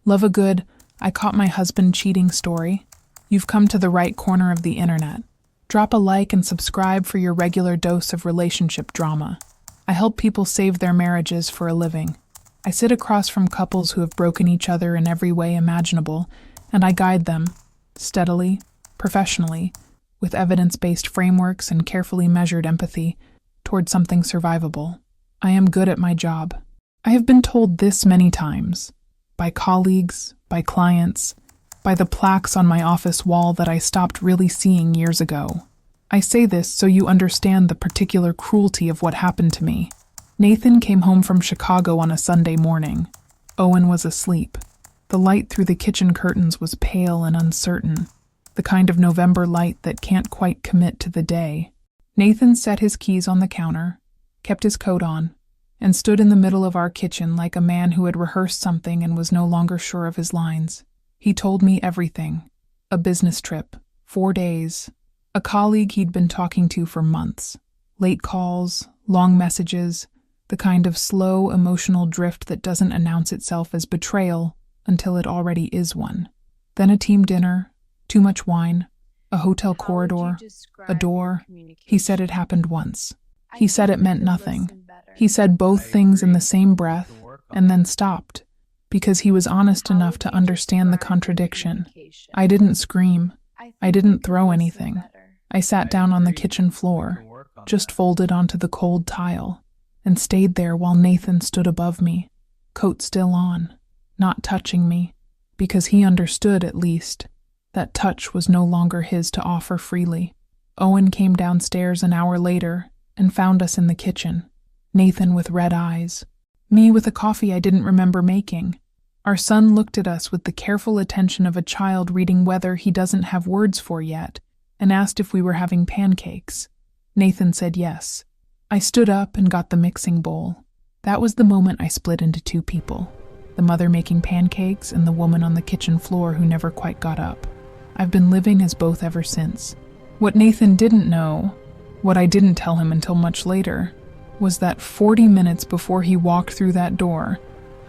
Love a good, I caught my husband cheating story? You've come to the right corner of the internet. Drop a like and subscribe for your regular dose of relationship drama. I help people save their marriages for a living. I sit across from couples who have broken each other in every way imaginable, and I guide them, steadily, professionally, with evidence-based frameworks and carefully measured empathy, toward something survivable. I am good at my job. I have been told this many times, by colleagues, by clients, by the plaques on my office wall that I stopped really seeing years ago. I say this so you understand the particular cruelty of what happened to me. Nathan came home from Chicago on a Sunday morning. Owen was asleep. The light through the kitchen curtains was pale and uncertain, the kind of November light that can't quite commit to the day. Nathan set his keys on the counter, kept his coat on, and stood in the middle of our kitchen like a man who had rehearsed something and was no longer sure of his lines. He told me everything. A business trip, 4 days, a colleague he'd been talking to for months, late calls, long messages, the kind of slow emotional drift that doesn't announce itself as betrayal until it already is one. Then a team dinner, too much wine, a hotel corridor, a door. He said it happened once. He said it meant nothing. He said both things in the same breath and then stopped, because he was honest enough to understand the contradiction. I didn't scream. I didn't throw anything. I sat down on the kitchen floor, just folded onto the cold tile, and stayed there while Nathan stood above me, coat still on, not touching me, because he understood, at least, that touch was no longer his to offer freely. Owen came downstairs an hour later and found us in the kitchen, Nathan with red eyes, me with a coffee I didn't remember making. Our son looked at us with the careful attention of a child reading weather he doesn't have words for yet, and asked if we were having pancakes. Nathan said yes. I stood up and got the mixing bowl. That was the moment I split into two people, the mother making pancakes and the woman on the kitchen floor who never quite got up. I've been living as both ever since. What Nathan didn't know, what I didn't tell him until much later, was that 40 minutes before he walked through that door,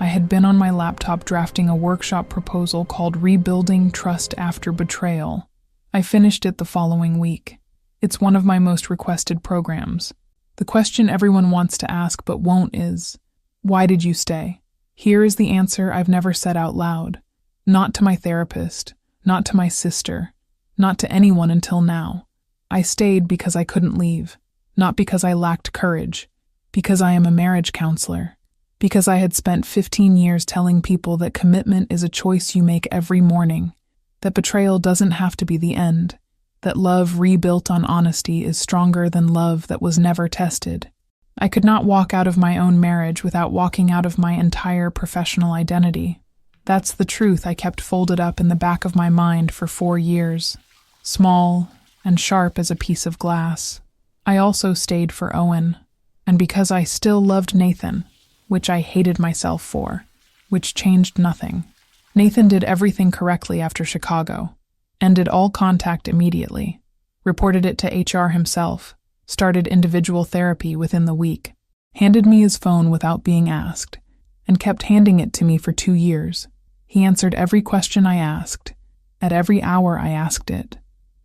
I had been on my laptop drafting a workshop proposal called Rebuilding Trust After Betrayal. I finished it the following week. It's one of my most requested programs. The question everyone wants to ask but won't is, why did you stay? Here is the answer I've never said out loud. Not to my therapist, not to my sister, not to anyone until now. I stayed because I couldn't leave, not because I lacked courage, because I am a marriage counselor, because I had spent 15 years telling people that commitment is a choice you make every morning, that betrayal doesn't have to be the end, that love rebuilt on honesty is stronger than love that was never tested. I could not walk out of my own marriage without walking out of my entire professional identity. That's the truth I kept folded up in the back of my mind for 4 years, small and sharp as a piece of glass. I also stayed for Owen, and because I still loved Nathan, which I hated myself for, which changed nothing. Nathan did everything correctly after Chicago, ended all contact immediately, reported it to HR himself, started individual therapy within the week, handed me his phone without being asked, and kept handing it to me for 2 years. He answered every question I asked, at every hour I asked it,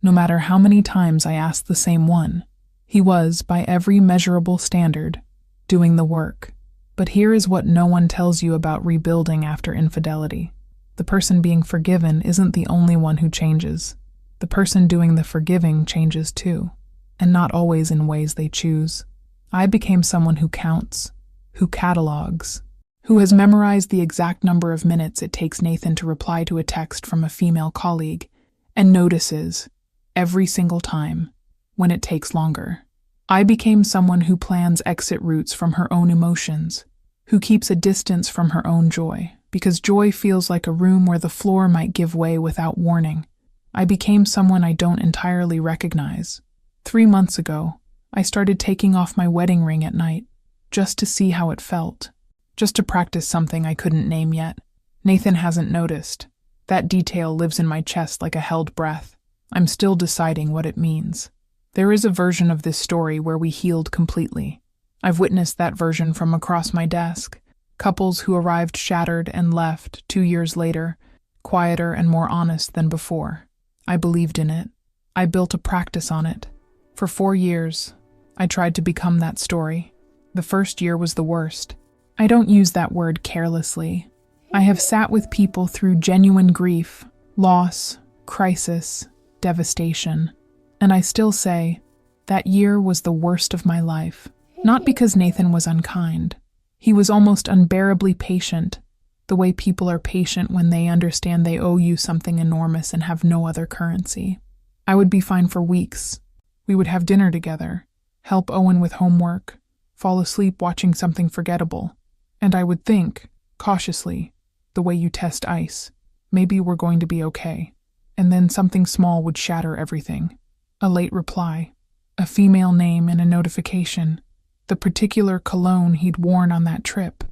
no matter how many times I asked the same one. He was, by every measurable standard, doing the work. But here is what no one tells you about rebuilding after infidelity. The person being forgiven isn't the only one who changes. The person doing the forgiving changes too, and not always in ways they choose. I became someone who counts, who catalogs, who has memorized the exact number of minutes it takes Nathan to reply to a text from a female colleague, and notices, every single time, when it takes longer. I became someone who plans exit routes from her own emotions, who keeps a distance from her own joy, because joy feels like a room where the floor might give way without warning. I became someone I don't entirely recognize. 3 months ago, I started taking off my wedding ring at night, just to see how it felt, just to practice something I couldn't name yet. Nathan hasn't noticed. That detail lives in my chest like a held breath. I'm still deciding what it means. There is a version of this story where we healed completely. I've witnessed that version from across my desk, Couples who arrived shattered and left 2 years later, quieter and more honest than before. I believed in it. I built a practice on it. For 4 years, I tried to become that story. The first year was the worst. I don't use that word carelessly. I have sat with people through genuine grief, loss, crisis, devastation, and I still say, that year was the worst of my life. Not because Nathan was unkind. He was almost unbearably patient, the way people are patient when they understand they owe you something enormous and have no other currency. I would be fine for weeks. We would have dinner together, help Owen with homework, fall asleep watching something forgettable, and I would think, cautiously, the way you test ice, maybe we're going to be okay. And then something small would shatter everything. A late reply, a female name in a notification, the particular cologne he'd worn on that trip,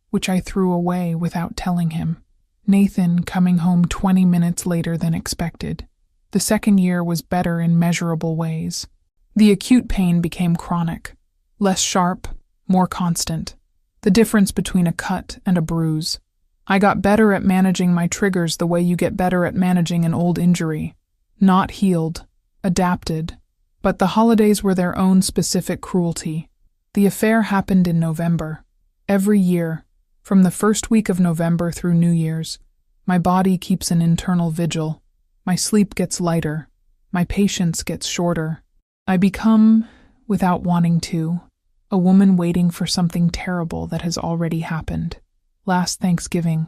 which I threw away without telling him. Nathan coming home 20 minutes later than expected. The second year was better in measurable ways. The acute pain became chronic, less sharp, more constant. The difference between a cut and a bruise. I got better at managing my triggers the way you get better at managing an old injury. Not healed, adapted. But the holidays were their own specific cruelty. The affair happened in November. Every year, from the first week of November through New Year's, my body keeps an internal vigil. My sleep gets lighter. My patience gets shorter. I become, without wanting to, a woman waiting for something terrible that has already happened. Last Thanksgiving,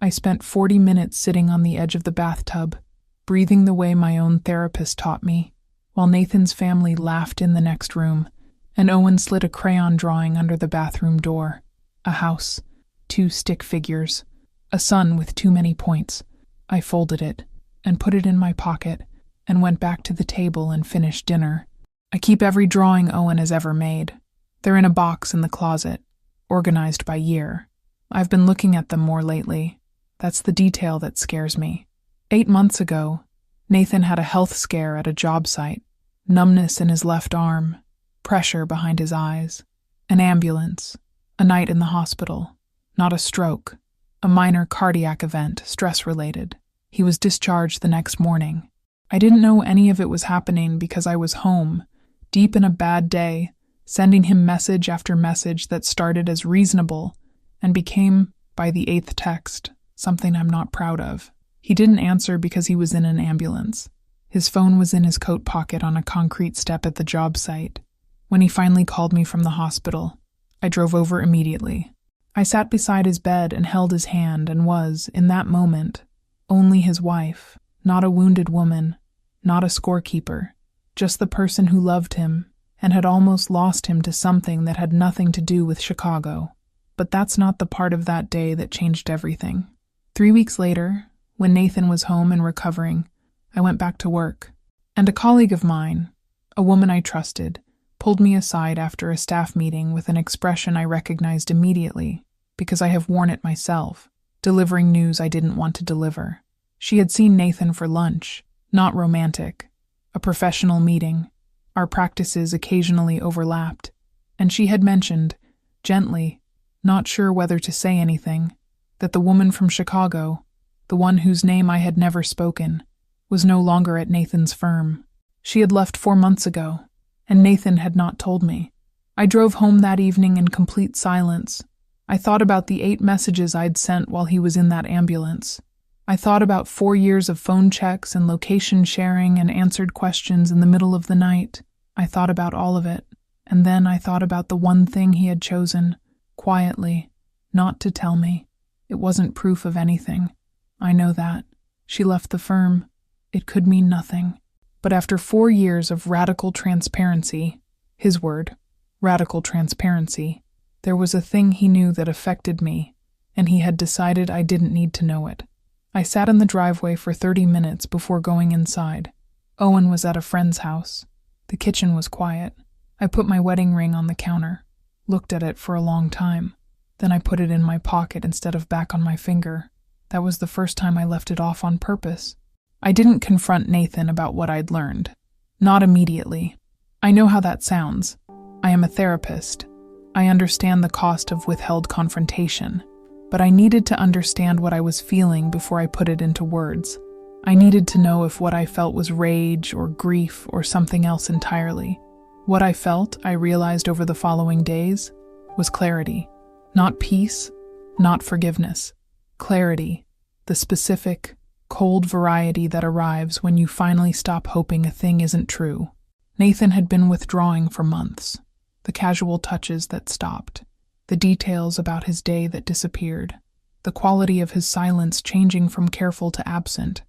I spent 40 minutes sitting on the edge of the bathtub, breathing the way my own therapist taught me, while Nathan's family laughed in the next room, and Owen slid a crayon drawing under the bathroom door. A house, 2 stick figures, a sun with too many points. I folded it, and put it in my pocket, and went back to the table and finished dinner. I keep every drawing Owen has ever made. They're in a box in the closet, organized by year. I've been looking at them more lately. That's the detail that scares me. 8 months ago, Nathan had a health scare at a job site. Numbness in his left arm, pressure behind his eyes, an ambulance, a night in the hospital. Not a stroke, a minor cardiac event, stress-related. He was discharged the next morning. I didn't know any of it was happening because I was home, deep in a bad day, sending him message after message that started as reasonable and became, by the 8th text, something I'm not proud of. He didn't answer because he was in an ambulance. His phone was in his coat pocket on a concrete step at the job site. When he finally called me from the hospital, I drove over immediately. I sat beside his bed and held his hand and was, in that moment, only his wife, not a wounded woman, not a scorekeeper, just the person who loved him and had almost lost him to something that had nothing to do with Chicago. But that's not the part of that day that changed everything. 3 weeks later, when Nathan was home and recovering, I went back to work, and a colleague of mine, a woman I trusted, pulled me aside after a staff meeting with an expression I recognized immediately because I have worn it myself, delivering news I didn't want to deliver. She had seen Nathan for lunch, not romantic, a professional meeting. Our practices occasionally overlapped, and she had mentioned, gently, not sure whether to say anything, that the woman from Chicago, the one whose name I had never spoken, was no longer at Nathan's firm. She had left 4 months ago, and Nathan had not told me. I drove home that evening in complete silence. I thought about the 8 messages I'd sent while he was in that ambulance. I thought about 4 years of phone checks and location sharing and answered questions in the middle of the night. I thought about all of it, and then I thought about the one thing he had chosen, quietly, not to tell me. It wasn't proof of anything. I know that. She left the firm. It could mean nothing. But after 4 years of radical transparency, his word, radical transparency, there was a thing he knew that affected me, and he had decided I didn't need to know it. I sat in the driveway for 30 minutes before going inside. Owen was at a friend's house. The kitchen was quiet. I put my wedding ring on the counter, looked at it for a long time. Then I put it in my pocket instead of back on my finger. That was the first time I left it off on purpose. I didn't confront Nathan about what I'd learned. Not immediately. I know how that sounds. I am a therapist. I understand the cost of withheld confrontation, but I needed to understand what I was feeling before I put it into words. I needed to know if what I felt was rage or grief or something else entirely. What I felt, I realized over the following days, was clarity. Not peace, not forgiveness. Clarity, the specific, cold variety that arrives when you finally stop hoping a thing isn't true. Nathan had been withdrawing for months. The casual touches that stopped. The details about his day that disappeared. The quality of his silence changing from careful to absent.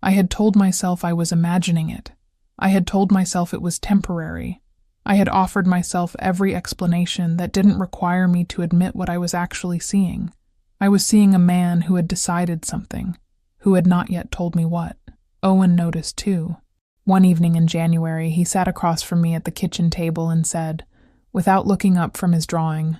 I had told myself I was imagining it. I had told myself it was temporary. I had offered myself every explanation that didn't require me to admit what I was actually seeing. I was seeing a man who had decided something, who had not yet told me what. Owen noticed too. One evening in January, he sat across from me at the kitchen table and said, without looking up from his drawing,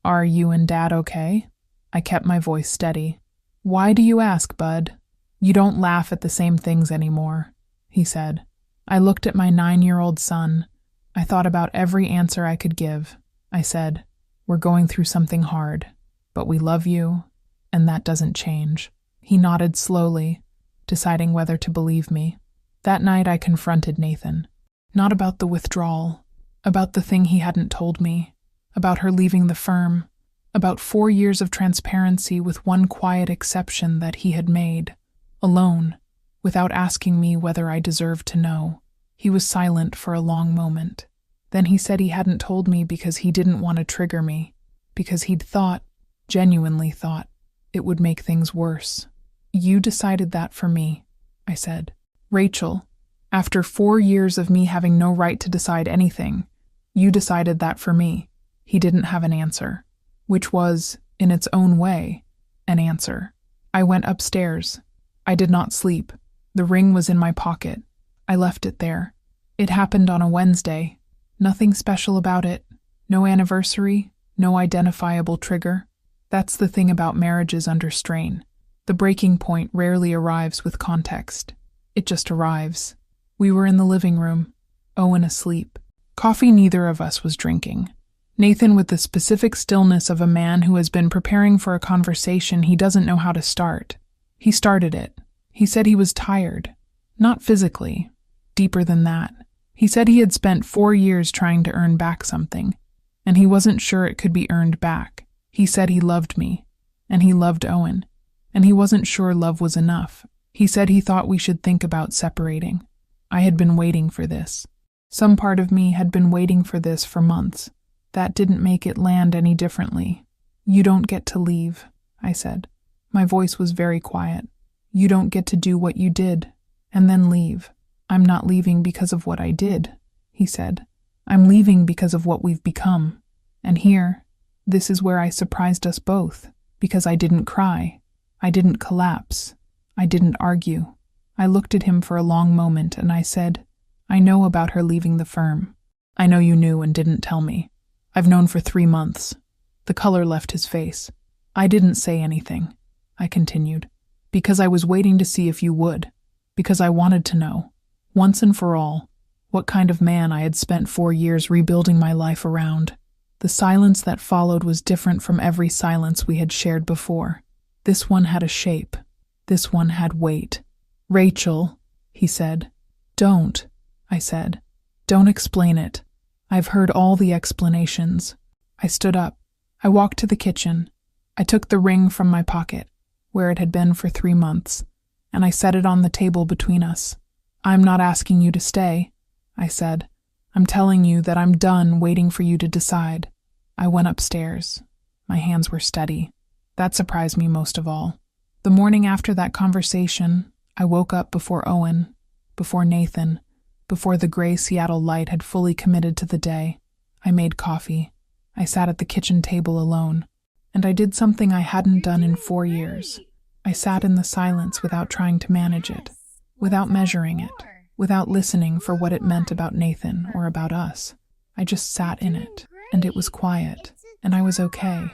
"Are you and Dad okay?" I kept my voice steady. "Why do you ask, Bud? You don't laugh at the same things anymore," he said. I looked at my 9-year-old son. I thought about every answer I could give. I said, "We're going through something hard, but we love you, and that doesn't change." He nodded slowly, deciding whether to believe me. That night I confronted Nathan. Not about the withdrawal, about the thing he hadn't told me, about her leaving the firm, about 4 years of transparency with one quiet exception that he had made, alone, without asking me whether I deserved to know. He was silent for a long moment. Then he said he hadn't told me because he didn't want to trigger me, because he'd thought, genuinely thought, it would make things worse. "You decided that for me," I said. "Rachel, after 4 years of me having no right to decide anything, you decided that for me." He didn't have an answer, which was, in its own way, an answer. I went upstairs. I did not sleep. The ring was in my pocket. I left it there. It happened on a Wednesday. Nothing special about it. No anniversary, no identifiable trigger. That's the thing about marriages under strain. The breaking point rarely arrives with context. It just arrives. We were in the living room, Owen asleep. Coffee neither of us was drinking. Nathan with the specific stillness of a man who has been preparing for a conversation he doesn't know how to start. He started it. He said he was tired. Not physically. Deeper than that. He said he had spent 4 years trying to earn back something, and he wasn't sure it could be earned back. He said he loved me, and he loved Owen, and he wasn't sure love was enough. He said he thought we should think about separating. I had been waiting for this. Some part of me had been waiting for this for months. That didn't make it land any differently. "You don't get to leave," I said. My voice was very quiet. "You don't get to do what you did, and then leave." "I'm not leaving because of what I did," he said. "I'm leaving because of what we've become. And here, this is where I surprised us both, because I didn't cry. I didn't collapse. I didn't argue." I looked at him for a long moment and I said, "I know about her leaving the firm. I know you knew and didn't tell me. I've known for 3 months. The color left his face. "I didn't say anything," I continued, "because I was waiting to see if you would, because I wanted to know, once and for all, what kind of man I had spent 4 years rebuilding my life around." The silence that followed was different from every silence we had shared before. This one had a shape. This one had weight. "Rachel," he said. "Don't," I said. "Don't explain it. I've heard all the explanations." I stood up. I walked to the kitchen. I took the ring from my pocket, where it had been for 3 months, and I set it on the table between us. "I'm not asking you to stay," I said. "I'm telling you that I'm done waiting for you to decide." I went upstairs. My hands were steady. That surprised me most of all. The morning after that conversation, I woke up before Owen, before Nathan, before the gray Seattle light had fully committed to the day. I made coffee. I sat at the kitchen table alone, and I did something I hadn't done in 4 years. I sat in the silence without trying to manage it, without measuring it, without listening for what it meant about Nathan or about us. I just sat in it, and it was quiet, and I was okay.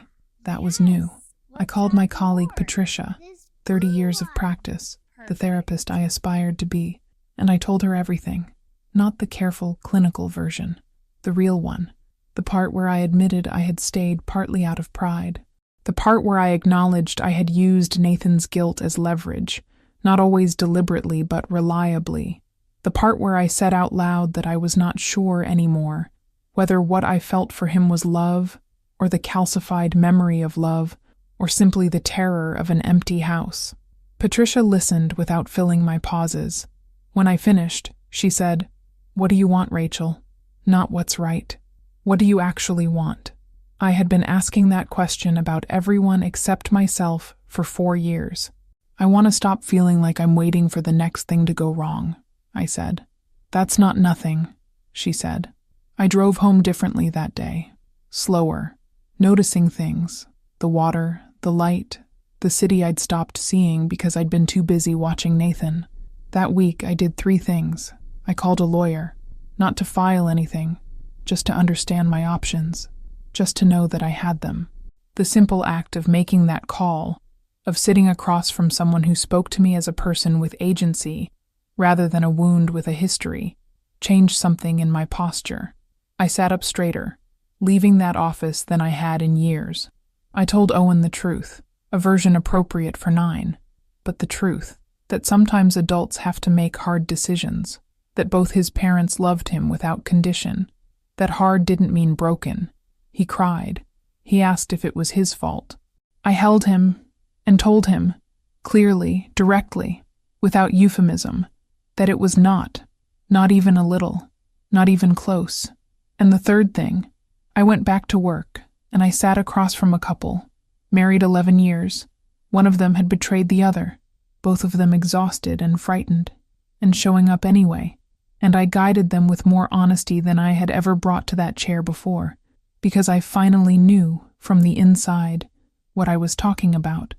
That was new. I called my colleague Patricia, 30 years of practice, the therapist I aspired to be, and I told her everything. Not the careful, clinical version, the real one. The part where I admitted I had stayed partly out of pride. The part where I acknowledged I had used Nathan's guilt as leverage, not always deliberately but reliably. The part where I said out loud that I was not sure anymore whether what I felt for him was love, or the calcified memory of love, or simply the terror of an empty house. Patricia listened without filling my pauses. When I finished, she said, "What do you want, Rachel? Not what's right. What do you actually want?" I had been asking that question about everyone except myself for 4 years. "I want to stop feeling like I'm waiting for the next thing to go wrong," I said. "That's not nothing," she said. I drove home differently that day, slower, noticing things, the water, the light, the city I'd stopped seeing because I'd been too busy watching Nathan. That week I did 3 things. I called a lawyer, not to file anything, just to understand my options, just to know that I had them. The simple act of making that call, of sitting across from someone who spoke to me as a person with agency, rather than a wound with a history, changed something in my posture. I sat up straighter, leaving that office than I had in years. I told Owen the truth, a version appropriate for 9, but the truth, that sometimes adults have to make hard decisions, that both his parents loved him without condition, that hard didn't mean broken. He cried. He asked if it was his fault. I held him and told him, clearly, directly, without euphemism, that it was not even a little, not even close. And the third thing, I went back to work, and I sat across from a couple, married 11 years. One of them had betrayed the other, both of them exhausted and frightened, and showing up anyway. And I guided them with more honesty than I had ever brought to that chair before, because I finally knew, from the inside, what I was talking about.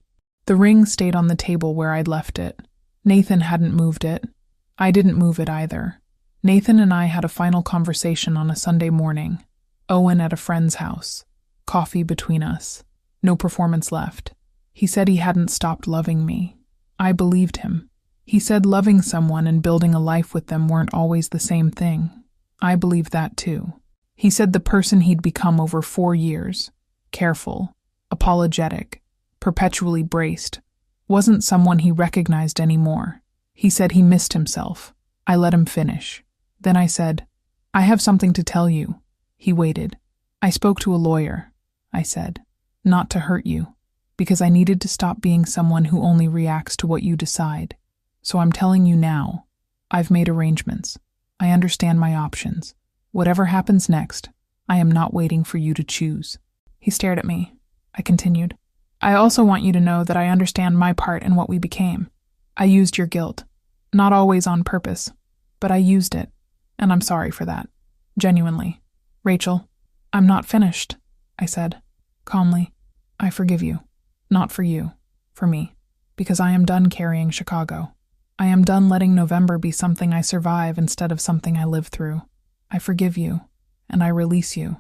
The ring stayed on the table where I'd left it. Nathan hadn't moved it. I didn't move it either. Nathan and I had a final conversation on a Sunday morning. Owen at a friend's house. Coffee between us. No performance left. He said he hadn't stopped loving me. I believed him. He said loving someone and building a life with them weren't always the same thing. I believed that too. He said the person he'd become over 4 years, careful, apologetic, perpetually braced, wasn't someone he recognized anymore. He said he missed himself. I let him finish. Then I said, "I have something to tell you." He waited. "I spoke to a lawyer," I said, "not to hurt you, because I needed to stop being someone who only reacts to what you decide. So I'm telling you now, I've made arrangements. I understand my options. Whatever happens next, I am not waiting for you to choose." He stared at me. I continued, "I also want you to know that I understand my part in what we became. I used your guilt. Not always on purpose, but I used it, and I'm sorry for that. Genuinely. Rachel, I'm not finished," I said, calmly. "I forgive you. Not for you. For me. Because I am done carrying Chicago. I am done letting November be something I survive instead of something I live through. I forgive you, and I release you,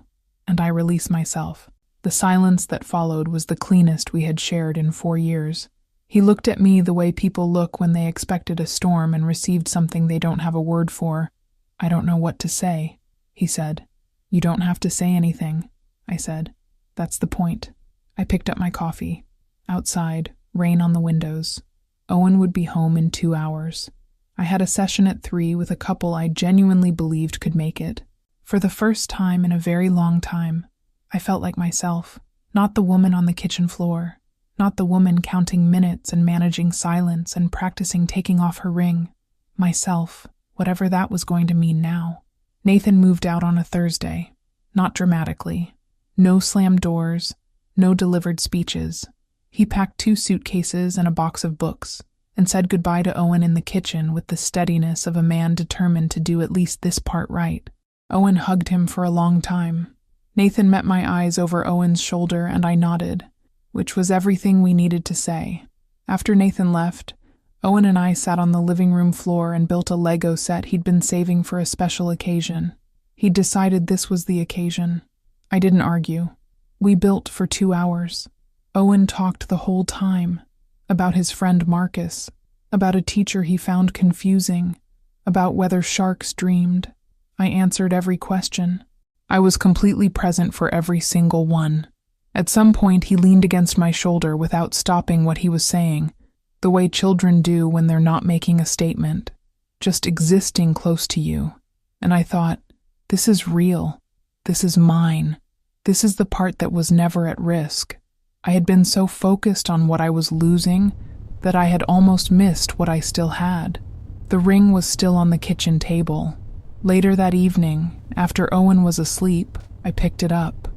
and I release myself." The silence that followed was the cleanest we had shared in 4 years. He looked at me the way people look when they expected a storm and received something they don't have a word for. "I don't know what to say," he said. "You don't have to say anything," I said. "That's the point." I picked up my coffee. Outside, rain on the windows. Owen would be home in 2 hours. I had a session at 3 with a couple I genuinely believed could make it. For the first time in a very long time, I felt like myself, not the woman on the kitchen floor, not the woman counting minutes and managing silence and practicing taking off her ring. Myself, whatever that was going to mean now. Nathan moved out on a Thursday, not dramatically. No slammed doors, no delivered speeches. He packed 2 suitcases and a box of books, and said goodbye to Owen in the kitchen with the steadiness of a man determined to do at least this part right. Owen hugged him for a long time. Nathan met my eyes over Owen's shoulder and I nodded, which was everything we needed to say. After Nathan left, Owen and I sat on the living room floor and built a Lego set he'd been saving for a special occasion. He'd decided this was the occasion. I didn't argue. We built for 2 hours. Owen talked the whole time, about his friend Marcus, about a teacher he found confusing, about whether sharks dreamed. I answered every question. I was completely present for every single one. At some point, he leaned against my shoulder without stopping what he was saying, the way children do when they're not making a statement, just existing close to you. And I thought, this is real. This is mine. This is the part that was never at risk. I had been so focused on what I was losing that I had almost missed what I still had. The ring was still on the kitchen table. Later that evening, after Owen was asleep, I picked it up.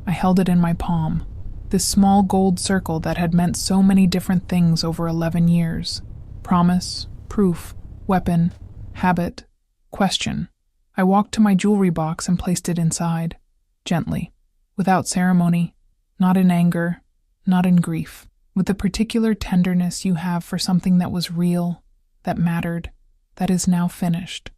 I held it in my palm, this small gold circle that had meant so many different things over 11 years. Promise, proof, weapon, habit, question. I walked to my jewelry box and placed it inside, gently, without ceremony, not in anger, not in grief, with the particular tenderness you have for something that was real, that mattered, that is now finished.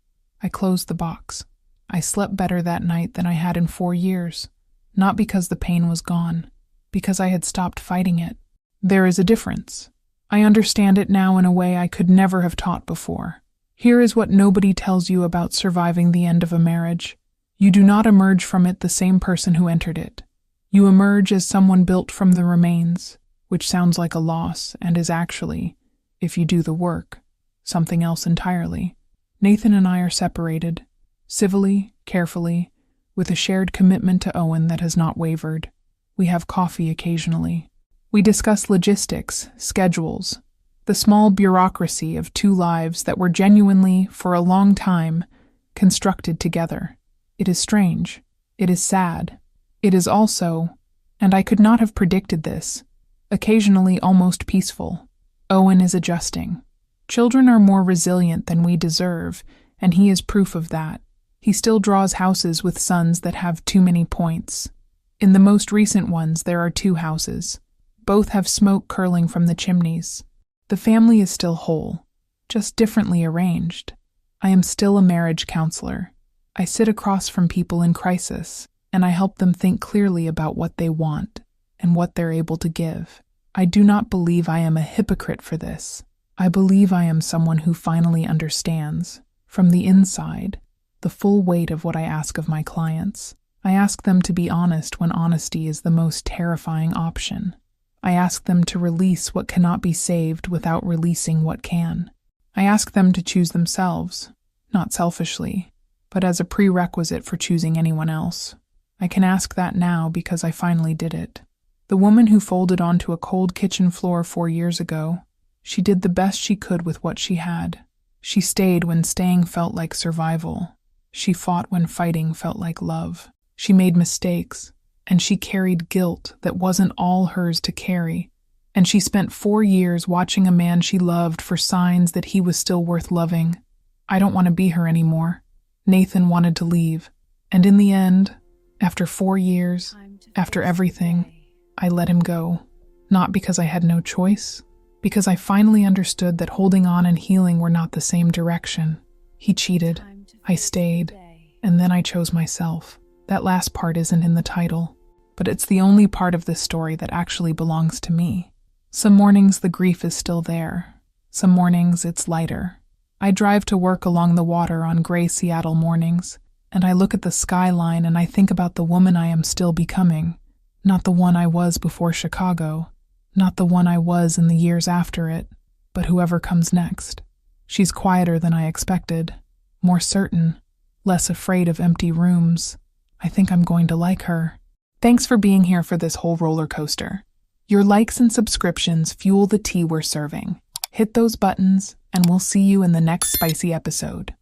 I closed the box. I slept better that night than I had in 4 years, not because the pain was gone, because I had stopped fighting it. There is a difference. I understand it now in a way I could never have taught before. Here is what nobody tells you about surviving the end of a marriage. You do not emerge from it the same person who entered it. You emerge as someone built from the remains, which sounds like a loss and is actually, if you do the work, something else entirely. Nathan and I are separated, civilly, carefully, with a shared commitment to Owen that has not wavered. We have coffee occasionally. We discuss logistics, schedules, the small bureaucracy of 2 lives that were genuinely, for a long time, constructed together. It is strange. It is sad. It is also, and I could not have predicted this, occasionally almost peaceful. Owen is adjusting. Children are more resilient than we deserve, and he is proof of that. He still draws houses with sons that have too many points. In the most recent ones, there are 2 houses. Both have smoke curling from the chimneys. The family is still whole, just differently arranged. I am still a marriage counselor. I sit across from people in crisis, and I help them think clearly about what they want and what they're able to give. I do not believe I am a hypocrite for this. I believe I am someone who finally understands, from the inside, the full weight of what I ask of my clients. I ask them to be honest when honesty is the most terrifying option. I ask them to release what cannot be saved without releasing what can. I ask them to choose themselves, not selfishly, but as a prerequisite for choosing anyone else. I can ask that now because I finally did it. The woman who folded onto a cold kitchen floor 4 years ago, she did the best she could with what she had. She stayed when staying felt like survival. She fought when fighting felt like love. She made mistakes, and she carried guilt that wasn't all hers to carry. And she spent 4 years watching a man she loved for signs that he was still worth loving. I don't want to be her anymore. Nathan wanted to leave. And in the end, after 4 years, after everything, I let him go. Not because I had no choice, because I finally understood that holding on and healing were not the same direction. He cheated, I stayed, and then I chose myself. That last part isn't in the title, but it's the only part of this story that actually belongs to me. Some mornings the grief is still there. Some mornings it's lighter. I drive to work along the water on gray Seattle mornings, and I look at the skyline and I think about the woman I am still becoming. Not the one I was before Chicago, not the one I was in the years after it, but whoever comes next. She's quieter than I expected, more certain, less afraid of empty rooms. I think I'm going to like her. Thanks for being here for this whole roller coaster. Your likes and subscriptions fuel the tea we're serving. Hit those buttons, and we'll see you in the next spicy episode.